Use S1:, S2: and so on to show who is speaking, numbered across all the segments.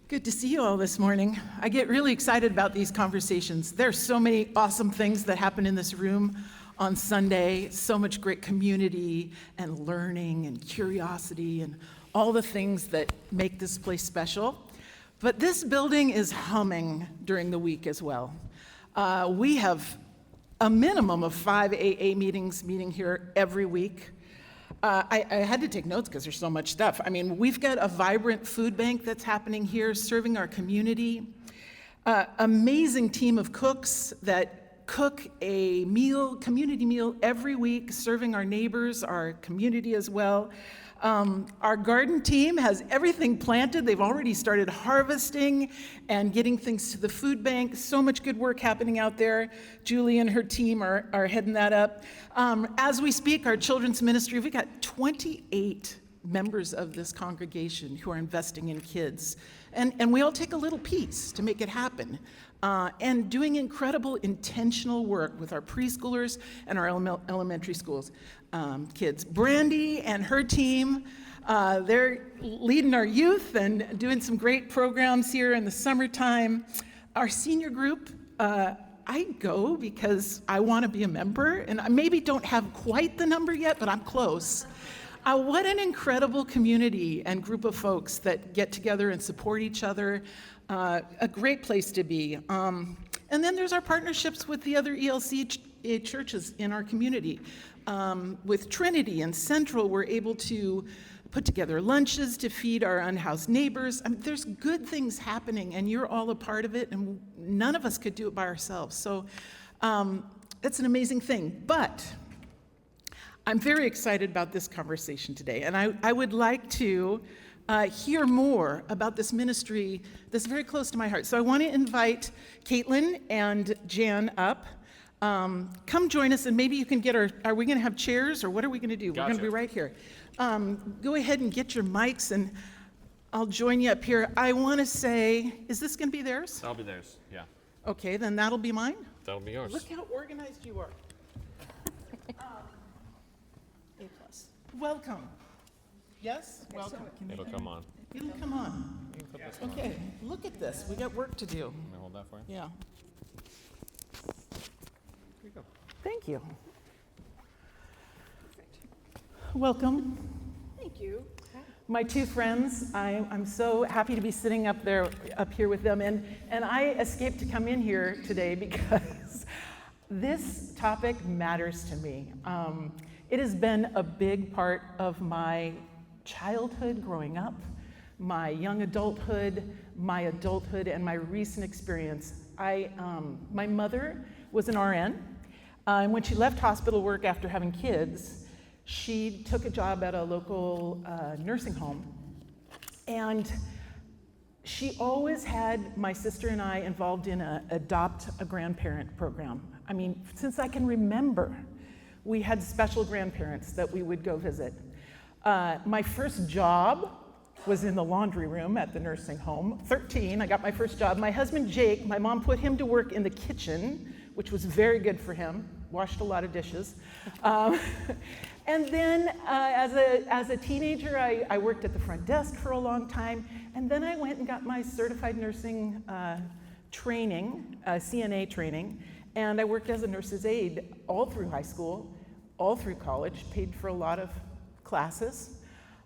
S1: Good to see you all this morning. I get really excited about these conversations. There's so many awesome things that happen in this room on Sunday, so much great community and learning and curiosity and all the things that make this place special. But this building is humming during the week as well. We have a minimum of 5 AA meetings meeting here every week. I had to take notes because there's so much stuff. I mean, we've got a vibrant food bank that's happening here, serving our community. Amazing team of cooks that cook a meal, community meal every week, serving our neighbors, our community as well. Our garden team has everything planted. They've already started harvesting and getting things to the food bank. So much good work happening out there. Julie and her team are heading that up. As we speak, our children's ministry, we've got 28 members of this congregation who are investing in kids. And we all take a little piece to make it happen. And doing incredible intentional work with our preschoolers and our elementary schools kids. Brandy and her team, they're leading our youth and doing some great programs here in the summertime. Our senior group, I go because I want to be a member, and I maybe don't have quite the number yet, but I'm close. What an incredible community and group of folks that get together and support each other. A great place to be. And then there's our partnerships with the other ELC churches in our community. With Trinity and Central, we're able to put together lunches to feed our unhoused neighbors. I mean, there's good things happening, and you're all a part of it, and none of us could do it by ourselves. So it's an amazing thing. But I'm very excited about this conversation today, and I would like to hear more about this ministry that's very close to my heart. So I want to invite Caitlin and Jan up. Come join us, and maybe you can get are we going to have chairs, or what are we going to do?
S2: Gotcha.
S1: We're going to be right here. Go ahead and get your mics, and I'll join you up here. I want to say, is this going to be theirs?
S2: That'll be theirs, yeah.
S1: Okay, then that'll be mine.
S2: That'll be yours.
S1: Look how organized you are. A+. Welcome. Yes? Welcome.
S2: It'll come on.
S1: It'll come on.
S2: You can put this one on.
S1: Okay, look at this. We got work to do.
S2: Can I hold that for you?
S1: Yeah.
S2: Here you go.
S1: Thank you. Welcome.
S3: Thank you.
S1: My two friends, I'm so happy to be sitting up here with them, and I escaped to come in here today because this topic matters to me. It has been a big part of my childhood growing up, my young adulthood, and my recent experience. My mother was an RN, and when she left hospital work after having kids, she took a job at a local nursing home, and she always had my sister and I involved in a adopt a grandparent program. I mean, since I can remember, we had special grandparents that we would go visit. My first job was in the laundry room at the nursing home. 13, I got my first job. My husband Jake, my mom put him to work in the kitchen, which was very good for him. Washed a lot of dishes. And then as a teenager, I worked at the front desk for a long time. And then I went and got my certified nursing training, CNA training. And I worked as a nurse's aide all through high school, all through college, paid for a lot of classes.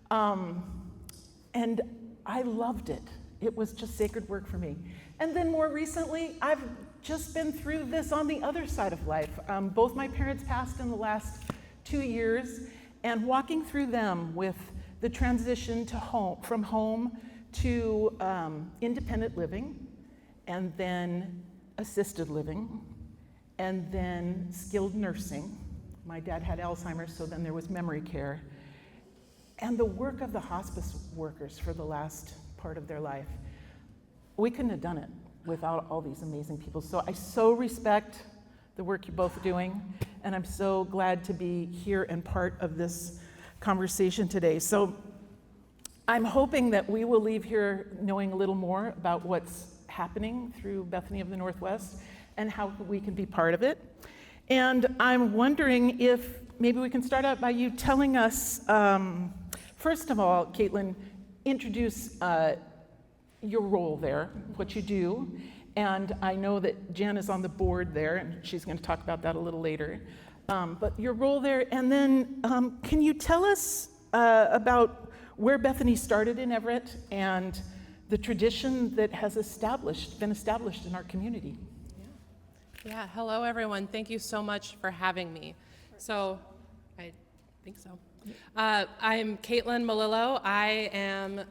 S1: And I loved it. It was just sacred work for me. And then more recently, I've just been through this on the other side of life. Both my parents passed in the last 2 years, and walking through them with the transition to from home to independent living, and then assisted living, and then skilled nursing. My dad had Alzheimer's, so then there was memory care. And the work of the hospice workers for the last part of their life. We couldn't have done it without all these amazing people. So I so respect the work you're both doing, and I'm so glad to be here and part of this conversation today. So I'm hoping that we will leave here knowing a little more about what's happening through Bethany of the Northwest and how we can be part of it. And I'm wondering if maybe we can start out by you telling us, first of all, Caitlin, introduce your role there, what you do. And I know that Jen is on the board there, and she's going to talk about that a little later. But your role there, and then can you tell us about where Bethany started in Everett and the tradition that has been established in our community?
S3: Yeah, hello everyone. Thank you so much for having me. So, I think so. I'm Caitlin Malillo. I am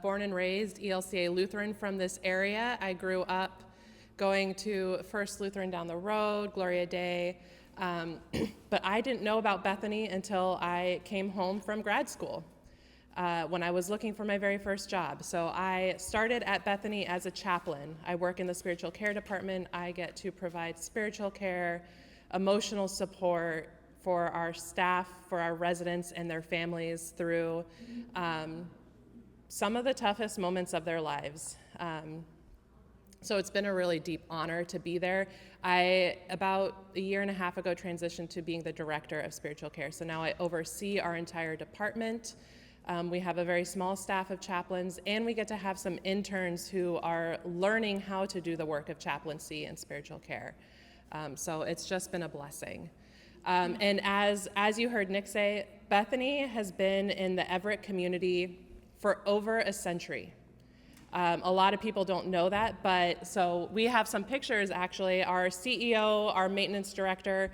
S3: born and raised ELCA Lutheran from this area. I grew up going to First Lutheran down the road, Gloria Dei, but I didn't know about Bethany until I came home from grad school. When I was looking for my very first job. So I started at Bethany as a chaplain. I work in the spiritual care department. I get to provide spiritual care, emotional support for our staff, for our residents and their families through some of the toughest moments of their lives. So it's been a really deep honor to be there. I, about a year and a half ago, transitioned to being the director of spiritual care. So now I oversee our entire department. We have a very small staff of chaplains, and we get to have some interns who are learning how to do the work of chaplaincy and spiritual care. So it's just been a blessing. And as you heard Nick say, Bethany has been in the Everett community for over a century. A lot of people don't know that, but so we have some pictures actually. Our CEO, our maintenance director,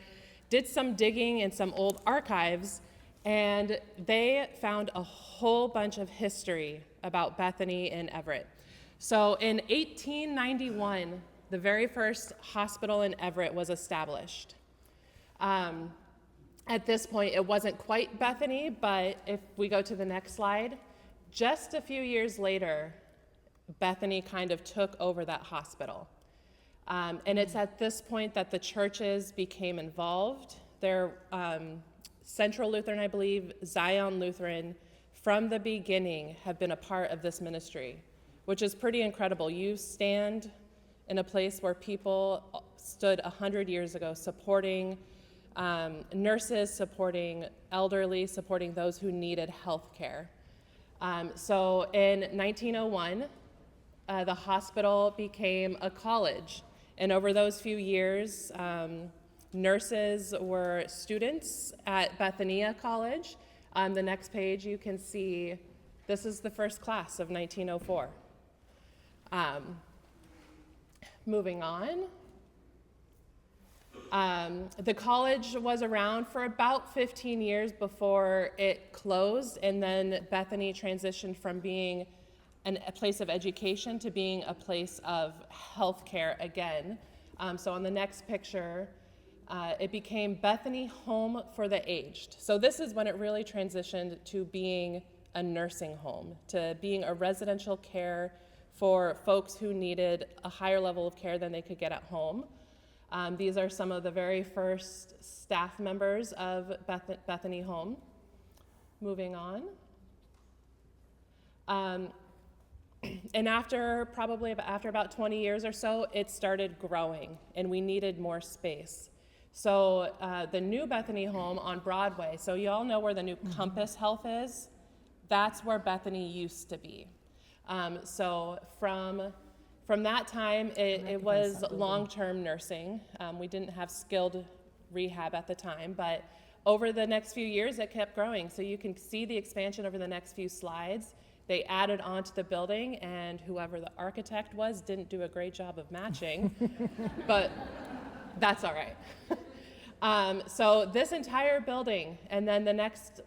S3: did some digging in some old archives, and they found a whole bunch of history about Bethany in Everett. So in 1891, the very first hospital in Everett was established. At this point, it wasn't quite Bethany, but if we go to the next slide, just a few years later, Bethany kind of took over that hospital. And it's at this point that the churches became involved. They're Central Lutheran, I believe, Zion Lutheran, from the beginning have been a part of this ministry, which is pretty incredible. You stand in a place where people stood 100 years ago supporting nurses, supporting elderly, supporting those who needed health care. So in 1901, the hospital became a college. And over those few years, nurses were students at Bethania College. On the next page, you can see this is the first class of 1904. Moving on. The college was around for about 15 years before it closed, and then Bethany transitioned from being a place of education to being a place of healthcare again. So on the next picture, it became Bethany Home for the Aged. So this is when it really transitioned to being a nursing home, to being a residential care for folks who needed a higher level of care than they could get at home. These are some of the very first staff members of Bethany Home. Moving on. And after about 20 years or so, it started growing, and we needed more space. So the new Bethany Home on Broadway, so you all know where the new Compass Health is? That's where Bethany used to be. So from that time, it was long-term nursing. We didn't have skilled rehab at the time, but over the next few years, it kept growing. So you can see the expansion over the next few slides. They added onto the building, and whoever the architect was didn't do a great job of matching, but that's all right. So this entire building, and then the next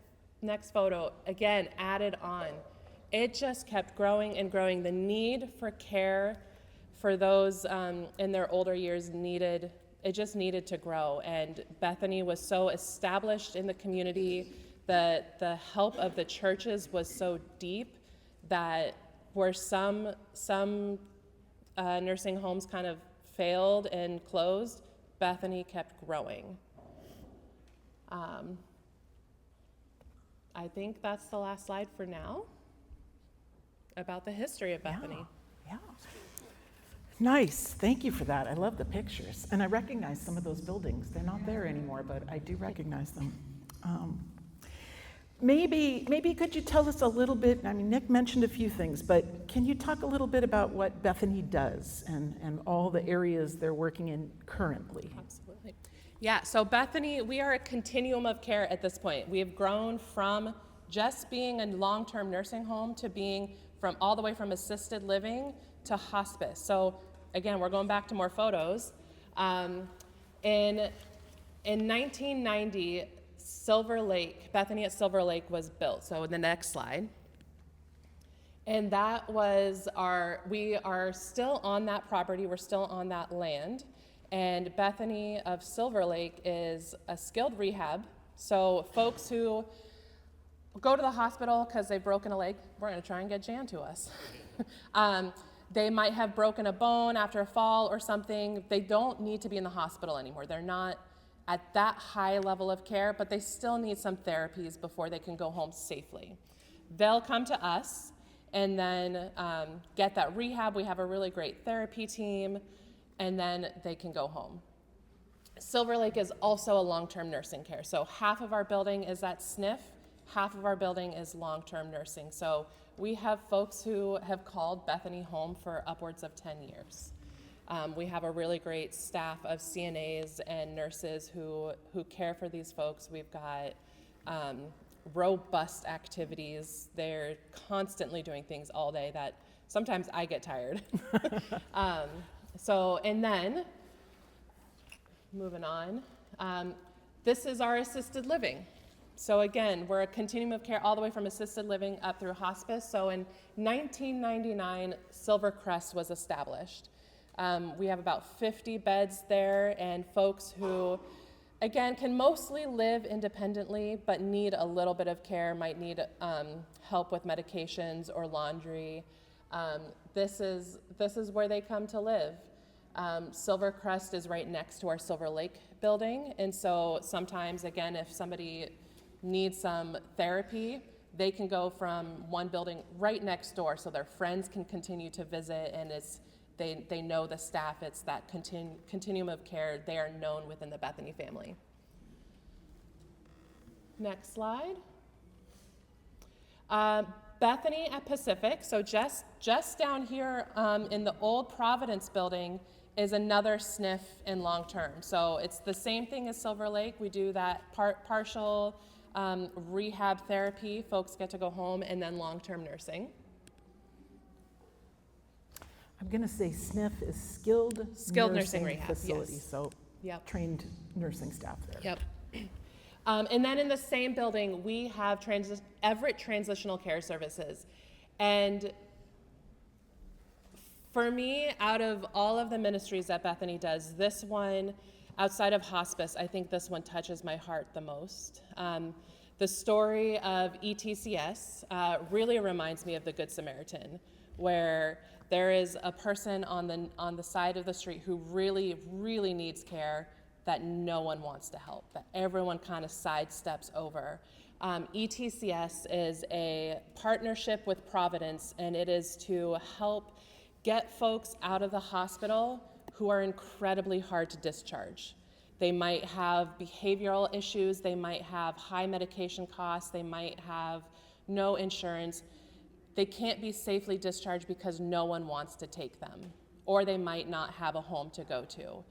S3: photo, again, added on. It just kept growing and growing. The need for care for those in their older years just needed to grow. And Bethany was so established in the community, the help of the churches was so deep that where some nursing homes kind of failed and closed, Bethany kept growing. I think that's the last slide for now about the history of Bethany.
S1: Yeah. Nice. Thank you for that. I love the pictures. And I recognize some of those buildings. They're not there anymore, but I do recognize them. Maybe could you tell us a little bit, I mean, Nick mentioned a few things, but can you talk a little bit about what Bethany does and all the areas they're working in currently?
S3: Absolutely. Yeah, so Bethany, we are a continuum of care at this point. We have grown from just being a long-term nursing home to being from all the way from assisted living to hospice. So again, we're going back to more photos. In 1990, Silver Lake, Bethany at Silver Lake was built. So the next slide. And that was we are still on that property, we're still on that land. And Bethany of Silver Lake is a skilled rehab. So folks who go to the hospital because they've broken a leg, we're gonna try and get Jan to us. They might have broken a bone after a fall or something. They don't need to be in the hospital anymore. They're not at that high level of care, but they still need some therapies before they can go home safely. They'll come to us and then get that rehab. We have a really great therapy team, and then they can go home. Silver Lake is also a long-term nursing care. So half of our building is at SNF, half of our building is long-term nursing. So we have folks who have called Bethany home for upwards of 10 years. We have a really great staff of CNAs and nurses who care for these folks. We've got robust activities. They're constantly doing things all day that sometimes I get tired. And then, moving on, this is our assisted living. So again, we're a continuum of care all the way from assisted living up through hospice. So in 1999, Silvercrest was established. We have about 50 beds there, and folks who, again, can mostly live independently but need a little bit of care, might need help with medications or laundry. This is where they come to live. Silvercrest is right next to our Silver Lake building, and so sometimes, again, if somebody needs some therapy, they can go from one building right next door so their friends can continue to visit, and they know the staff. It's that continuum of care. They are known within the Bethany family. Next slide. Bethany at Pacific, so just down here in the old Providence building is another SNF in long-term. So it's the same thing as Silver Lake. We do that partial rehab therapy. Folks get to go home, and then long-term nursing.
S1: I'm going to say SNF is skilled
S3: nursing rehab
S1: facility,
S3: yes.
S1: So
S3: Yep.
S1: trained nursing staff there.
S3: Yep. And then in the same building, we have Everett Transitional Care Services. And for me, out of all of the ministries that Bethany does, this one, outside of hospice, I think this one touches my heart the most. The story of ETCS really reminds me of the Good Samaritan, where there is a person on the side of the street who really, really needs care that no one wants to help, that everyone kind of sidesteps over. ETCS is a partnership with Providence, and it is to help get folks out of the hospital who are incredibly hard to discharge. They might have behavioral issues, they might have high medication costs, they might have no insurance. They can't be safely discharged because no one wants to take them, or they might not have a home to go to.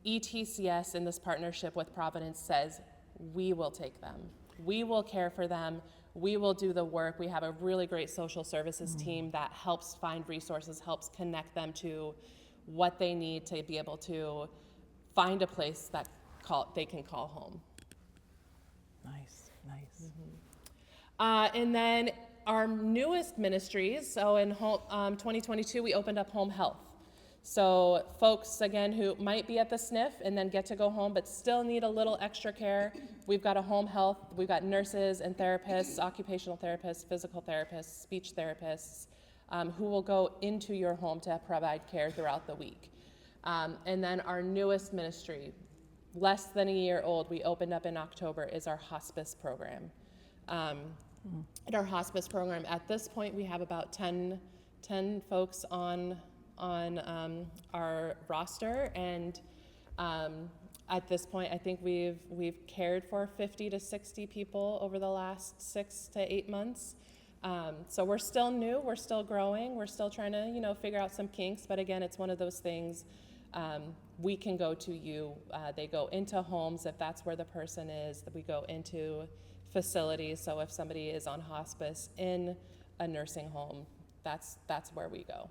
S3: ETCS, in this partnership with Providence, says, we will take them. We will care for them. We will do the work. We have a really great social services team that helps find resources, helps connect them to what they need to be able to find a place that they can call home.
S1: Nice.
S3: And then our newest ministries, so in 2022, we opened up home health. So folks, again, who might be at the SNF and then get to go home but still need a little extra care, we've got a home health, we've got nurses and therapists, occupational therapists, physical therapists, speech therapists, who will go into your home to provide care throughout the week. And then our newest ministry, less than a year old, we opened up in October, is our hospice program. At our hospice program, at this point, we have about 10 folks on our roster, and At this point, I think we've cared for 50 to 60 people over the last 6 to 8 months. So we're still new, we're still growing, we're still trying to, figure out some kinks. But again, it's one of those things, we can go to you. They go into homes if that's where the person is. We go into facilities. So if somebody is on hospice in a nursing home, that's where we go.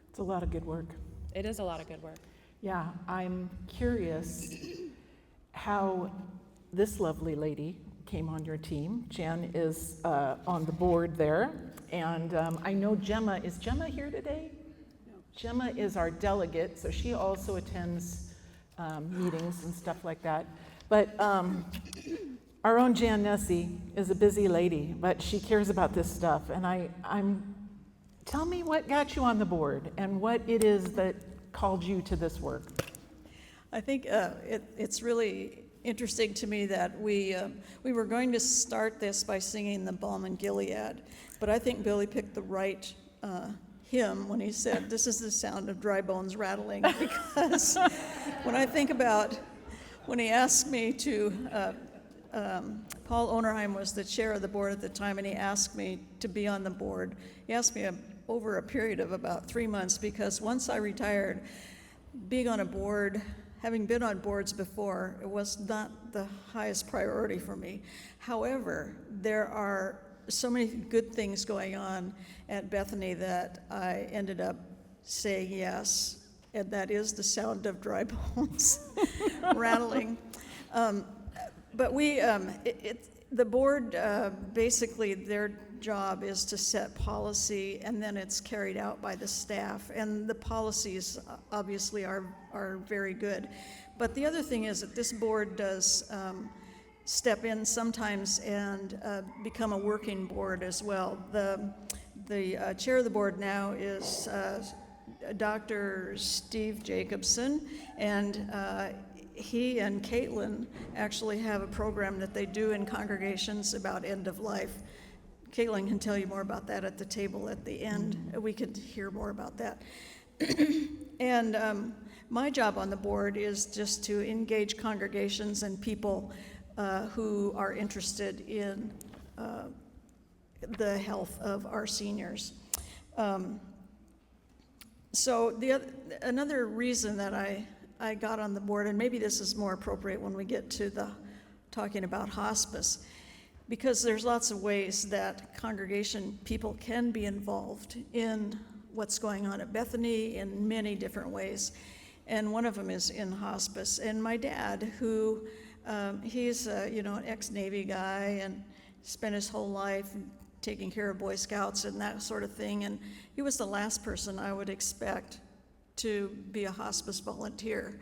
S1: It's a lot of good work.
S3: It is a lot of good work.
S1: Yeah, I'm curious how this lovely lady came on your team. Jen is on the board there, and I know Gemma. Is Gemma here today? No. Gemma is our delegate, so she also attends meetings and stuff like that. But our own Jan Nessie is a busy lady, but she cares about this stuff. And I'm tell me what got you on the board and what it is that called you to this work.
S4: I think it's really interesting to me that we were going to start this by singing the Balm in Gilead, but I think Billy picked the right hymn when he said, "This is the sound of dry bones rattling," because when I think about when he asked me to, Paul Onerheim was the chair of the board at the time, and he asked me to be on the board. He asked me over a period of about 3 months, because once I retired, being on a board, having been on boards before, it was not the highest priority for me. However, there are so many good things going on at Bethany that I ended up saying yes, and that is the sound of dry bones rattling. But the board, basically their job is to set policy, and then it's carried out by the staff. And the policies obviously are very good. But the other thing is that this board does step in sometimes and become a working board as well. The chair of the board now is Dr. Steve Jacobson, and he and Caitlin actually have a program that they do in congregations about end of life. Caitlin can tell you more about that at the table at the end. We could hear more about that. And my job on the board is just to engage congregations and people who are interested in the health of our seniors. So another reason that I got on the board, and maybe this is more appropriate when we get to the talking about hospice, because there's lots of ways that congregation people can be involved in what's going on at Bethany in many different ways. And one of them is in hospice. And my dad, who he's an ex-Navy guy and spent his whole life taking care of Boy Scouts and that sort of thing. And he was the last person I would expect to be a hospice volunteer.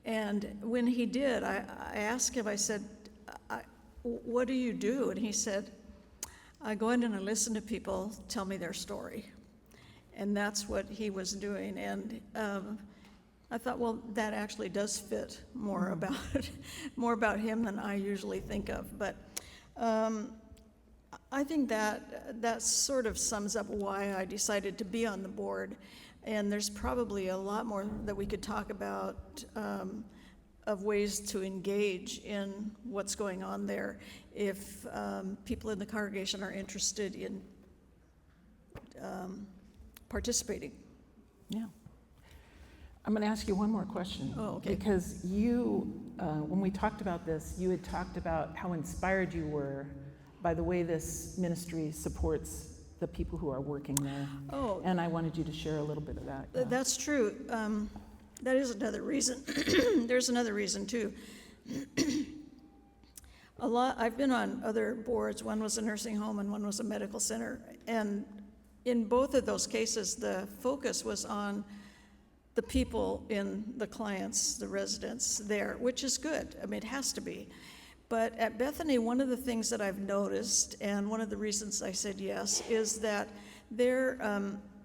S4: And when he did, I asked him, I said, "What do you do?" And he said, "I go in and I listen to people tell me their story." And that's what he was doing. And I thought, well, that actually does fit more about him than I usually think of. But I think that sort of sums up why I decided to be on the board. And there's probably a lot more that we could talk about of ways to engage in what's going on there if people in the congregation are interested in participating.
S1: Yeah. I'm going to ask you one more question.
S4: Oh, okay.
S1: Because you, when we talked about this, you had talked about how inspired you were by the way this ministry supports the people who are working there.
S4: Oh.
S1: And I wanted you to share a little bit of that. Yeah.
S4: That's true. That is another reason. There's another reason too. I've been on other boards. One was a nursing home and one was a medical center. And in both of those cases, the focus was on the people in the clients, the residents there, which is good. I mean, it has to be. But at Bethany, one of the things that I've noticed, and one of the reasons I said yes, is that their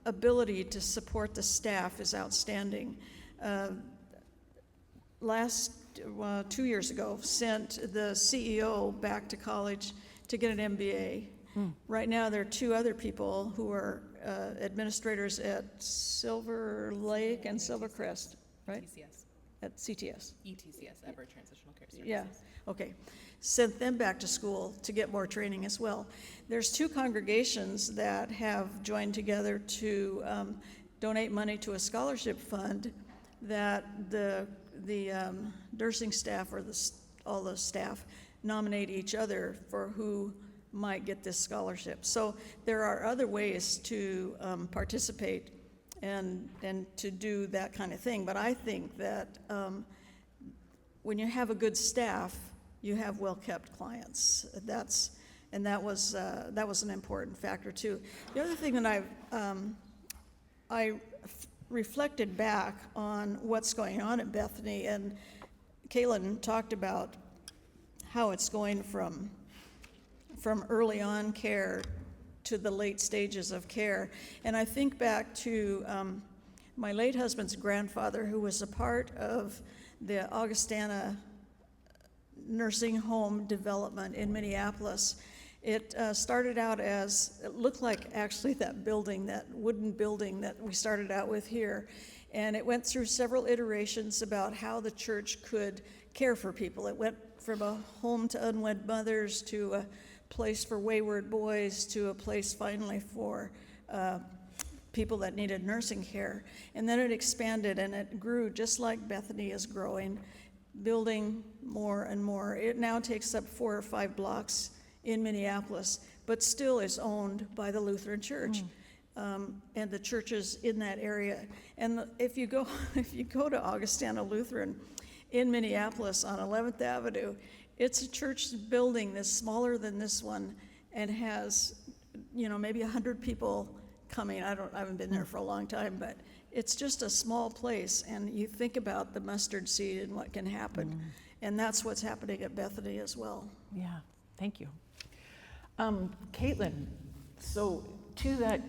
S4: ability to support the staff is outstanding. 2 years ago, sent the CEO back to college to get an MBA. Right now, there are 2 other people who are administrators at Silver Lake and Silvercrest, right? at CTS?
S3: ETCS, Everett Transitional Care Services.
S4: Yeah, okay. Sent them back to school to get more training as well. There's 2 congregations that have joined together to donate money to a scholarship fund that the nursing staff or all the staff nominate each other for who might get this scholarship. So there are other ways to participate and to do that kind of thing. But I think that when you have a good staff, you have well-kept clients. That was an important factor too. The other thing that I reflected back on what's going on at Bethany, and Kaylin talked about how it's going from early on care to the late stages of care. And I think back to my late husband's grandfather, who was a part of the Augustana nursing home development in Minneapolis. It started out as, it looked like actually that building, that wooden building that we started out with here. And it went through several iterations about how the church could care for people. It went from a home to unwed mothers to a place for wayward boys to a place finally for people that needed nursing care. And then it expanded and it grew just like Bethany is growing, building more and more. It now takes up 4 or 5 blocks in Minneapolis, but still is owned by the Lutheran Church and the churches in that area. And if you go to Augustana Lutheran in Minneapolis on 11th Avenue, it's a church building that's smaller than this one and has, maybe 100 people coming. I haven't been there for a long time, but it's just a small place. And you think about the mustard seed and what can happen. And that's what's happening at Bethany as well.
S1: Yeah, thank you. Caitlin, so to that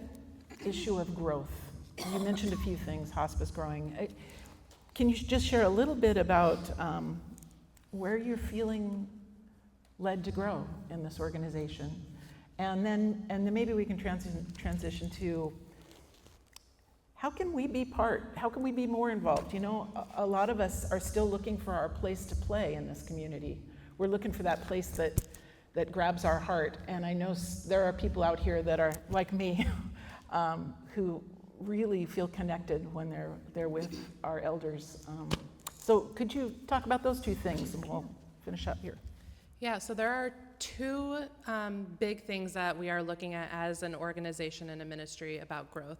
S1: issue of growth, you mentioned a few things, hospice growing. Can you just share a little bit about where you're feeling led to grow in this organization? And then maybe we can transition to how can we be how can we be more involved? A lot of us are still looking for our place to play in this community. We're looking for that place that grabs our heart. And I know there are people out here that are like me who really feel connected when they're with our elders. So could you talk about those 2 things and we'll finish up here.
S3: Yeah, so there are 2 big things that we are looking at as an organization and a ministry about growth.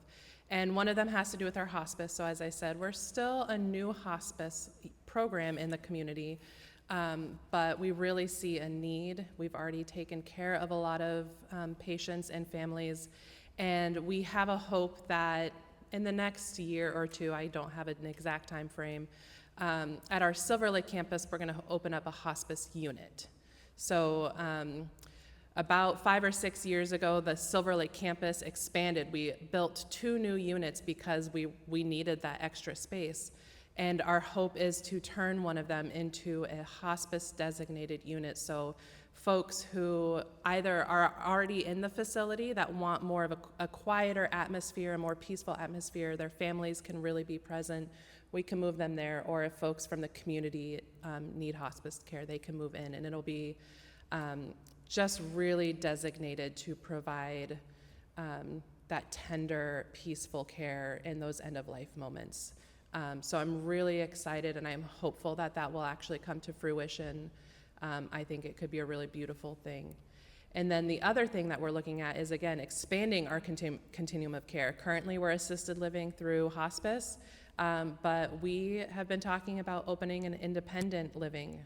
S3: And one of them has to do with our hospice. So as I said, we're still a new hospice program in the community, but we really see a need. We've already taken care of a lot of patients and families, and we have a hope that in the next year or 2, I don't have an exact time frame, at our Silver Lake campus, we're going to open up a hospice unit. So about 5 or 6 years ago, the Silver Lake campus expanded. We built 2 new units because we needed that extra space. And our hope is to turn one of them into a hospice designated unit. So folks who either are already in the facility that want more of a quieter atmosphere, a more peaceful atmosphere, their families can really be present, we can move them there. Or if folks from the community need hospice care, they can move in. And it'll be just really designated to provide that tender, peaceful care in those end-of-life moments. So I'm really excited, and I'm hopeful that will actually come to fruition. I think it could be a really beautiful thing. And then the other thing that we're looking at is, again, expanding our continuum of care. Currently, we're assisted living through hospice, but we have been talking about opening an independent living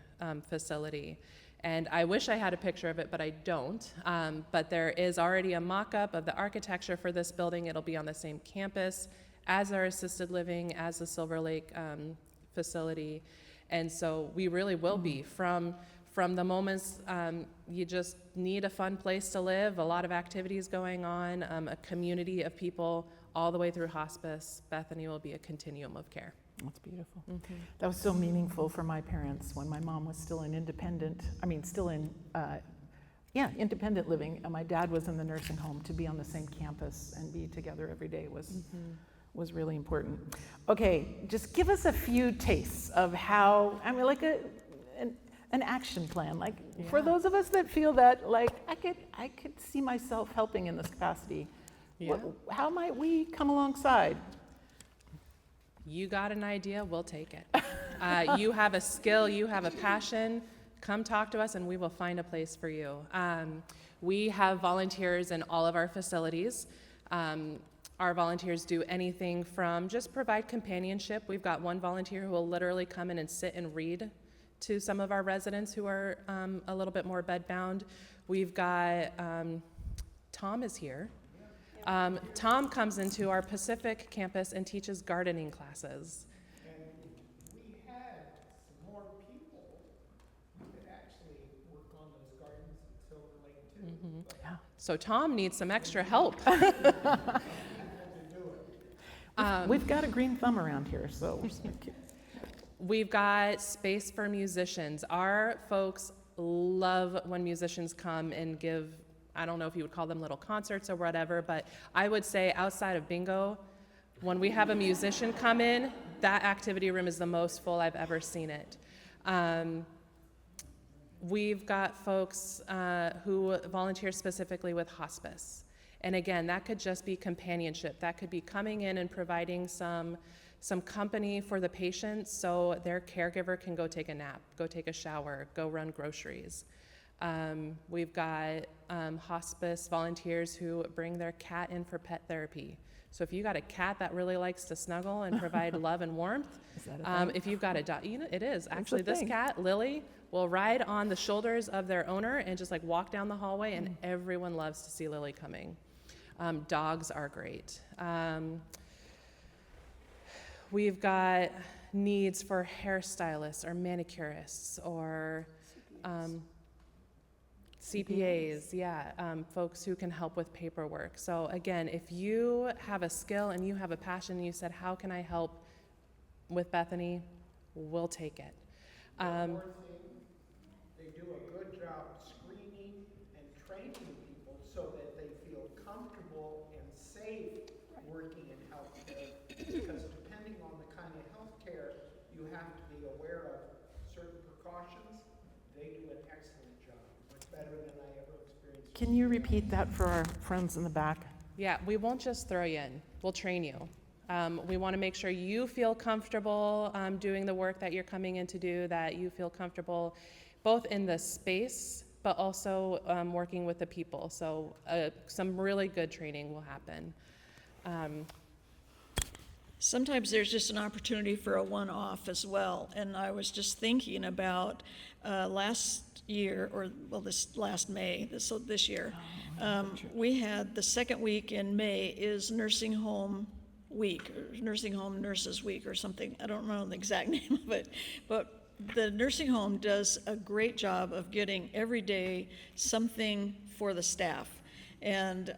S3: facility. And I wish I had a picture of it, but I don't. But there is already a mock-up of the architecture for this building. It'll be on the same campus as our assisted living, as the Silver Lake facility. And so we really will be from the moments you just need a fun place to live, a lot of activities going on, a community of people, all the way through hospice. Bethany will be a continuum of care.
S1: That's beautiful. Mm-hmm. That was so meaningful for my parents when my mom was still in independent living, and my dad was in the nursing home. To be on the same campus and be together every day was was really important. Okay, just give us a few tastes of how, I mean, like an action plan, like for those of us that feel that, like, I could see myself helping in this capacity.
S3: Yeah.
S1: How might we come alongside?
S3: You got an idea, we'll take it. You have a skill, you have a passion, come talk to us and we will find a place for you. We have volunteers in all of our facilities. Our volunteers do anything from just provide companionship. We've got one volunteer who will literally come in and sit and read to some of our residents who are a little bit more bedbound. We've got, Tom is here. Tom comes into our Pacific campus and teaches gardening classes.
S5: And we had some more people who could actually work on those gardens in Silver Lake too. But
S1: Yeah.
S3: So Tom needs some extra help.
S5: I had to do it.
S1: We've got a green thumb around here, so.
S3: We've got space for musicians. Our folks love when musicians come and give, I don't know if you would call them little concerts or whatever, but I would say outside of bingo, when we have a musician come in, that activity room is the most full I've ever seen it. We've got folks who volunteer specifically with hospice. And again, that could just be companionship. That could be coming in and providing some company for the patients so their caregiver can go take a nap, go take a shower, go run groceries. We've got hospice volunteers who bring their cat in for pet therapy. So if you got a cat that really likes to snuggle and provide love and warmth, if you've got a dog, you know, it is. Actually, this cat, Lily, will ride on the shoulders of their owner and just like walk down the hallway, and everyone loves to see Lily coming. Dogs are great. We've got needs for hairstylists or manicurists or CPAs, folks who can help with paperwork. So again, if you have a skill and you have a passion and you said, how can I help with Bethany, we'll take it.
S5: One more thing, they do a good job screening and training people so that they feel comfortable and safe working in healthcare. Because depending on the kind of healthcare you have to be aware of certain precautions, they do an excellent job, much better than I ever experienced.
S1: Can you repeat that for our friends in the back?
S3: Yeah, we won't just throw you in, we'll train you. We want to make sure you feel comfortable doing the work that you're coming in to do, that you feel comfortable both in the space, but also working with the people. So some really good training will happen.
S4: Sometimes there's just an opportunity for a one-off as well. And I was just thinking about last year, or well, this last May, this year, we had the second week in May is Nursing Home Week, or Nursing Home Nurses Week or something. I don't know the exact name of it, but the nursing home does a great job of getting every day something for the staff. And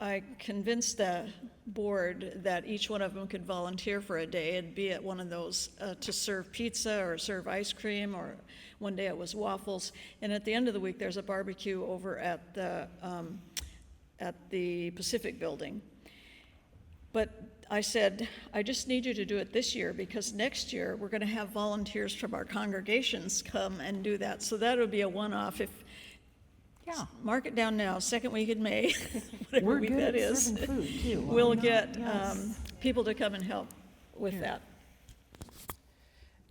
S4: I convinced the board that each one of them could volunteer for a day and be at one of those to serve pizza or serve ice cream, or one day it was waffles. And at the end of the week, there's a barbecue over at the Pacific Building. But I said, I just need you to do it this year, because next year we're going to have volunteers from our congregations come and do that. So that would be a one-off. If mark it down now, second week in May, whatever
S1: We're
S4: week
S1: good
S4: that
S1: at
S4: is.
S1: serving food, too.
S4: We'll
S1: Why not?
S4: get
S1: Yes.
S4: people to come and help with that.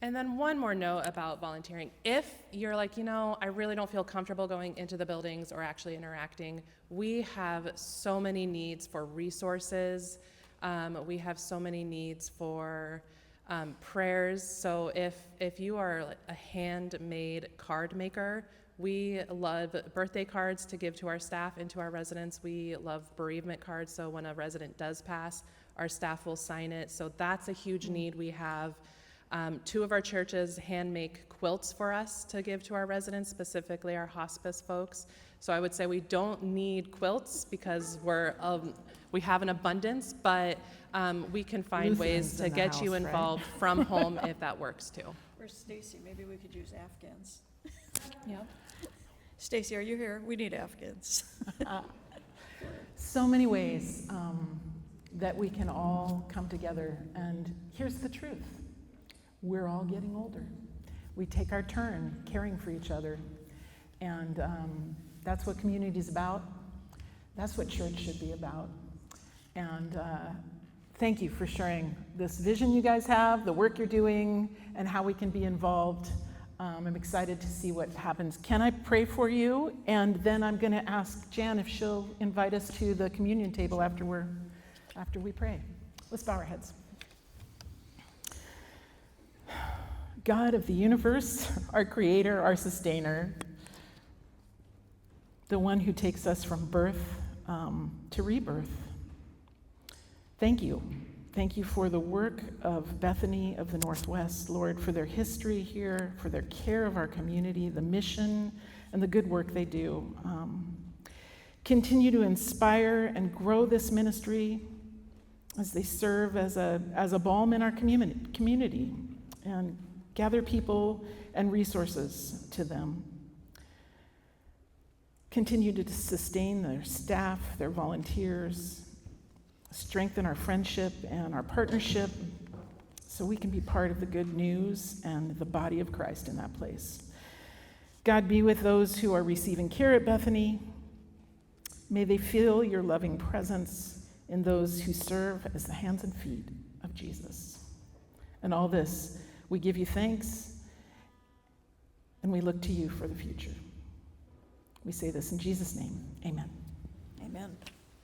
S3: And then one more note about volunteering. If you're like, I really don't feel comfortable going into the buildings or actually interacting, we have so many needs for resources. We have so many needs for prayers. So if you are a handmade card maker, we love birthday cards to give to our staff and to our residents. We love bereavement cards, so when a resident does pass, our staff will sign it. So that's a huge need we have. Two of our churches hand make quilts for us to give to our residents, specifically our hospice folks. So I would say we don't need quilts because we have an abundance, but we can find ways
S1: Lutherans
S3: to
S1: in the
S3: get you
S1: house, right?
S3: involved from home if that works too.
S4: Where's Stacy? Maybe we could use Afghans.
S3: Yep.
S4: Stacy, are you here? We need Afghans.
S1: So many ways. that we can all come together. And here's the truth. We're all getting older. We take our turn caring for each other. And that's what community is about. That's what church should be about. And thank you for sharing this vision you guys have, the work you're doing, and how we can be involved. I'm excited to see what happens. Can I pray for you? And then I'm going to ask Jan if she'll invite us to the communion table after we pray. Let's bow our heads. God of the universe, our creator, our sustainer, the one who takes us from birth to rebirth. Thank you. Thank you for the work of Bethany of the Northwest, Lord, for their history here, for their care of our community, the mission, and the good work they do. Continue to inspire and grow this ministry as they serve as a balm in our community and gather people and resources to them. Continue to sustain their staff, their volunteers, strengthen our friendship and our partnership so we can be part of the good news and the body of Christ in that place. God, be with those who are receiving care at Bethany. May they feel your loving presence in those who serve as the hands and feet of Jesus. And all this, we give you thanks, and we look to you for the future. We say this in Jesus' name. Amen.
S4: Amen.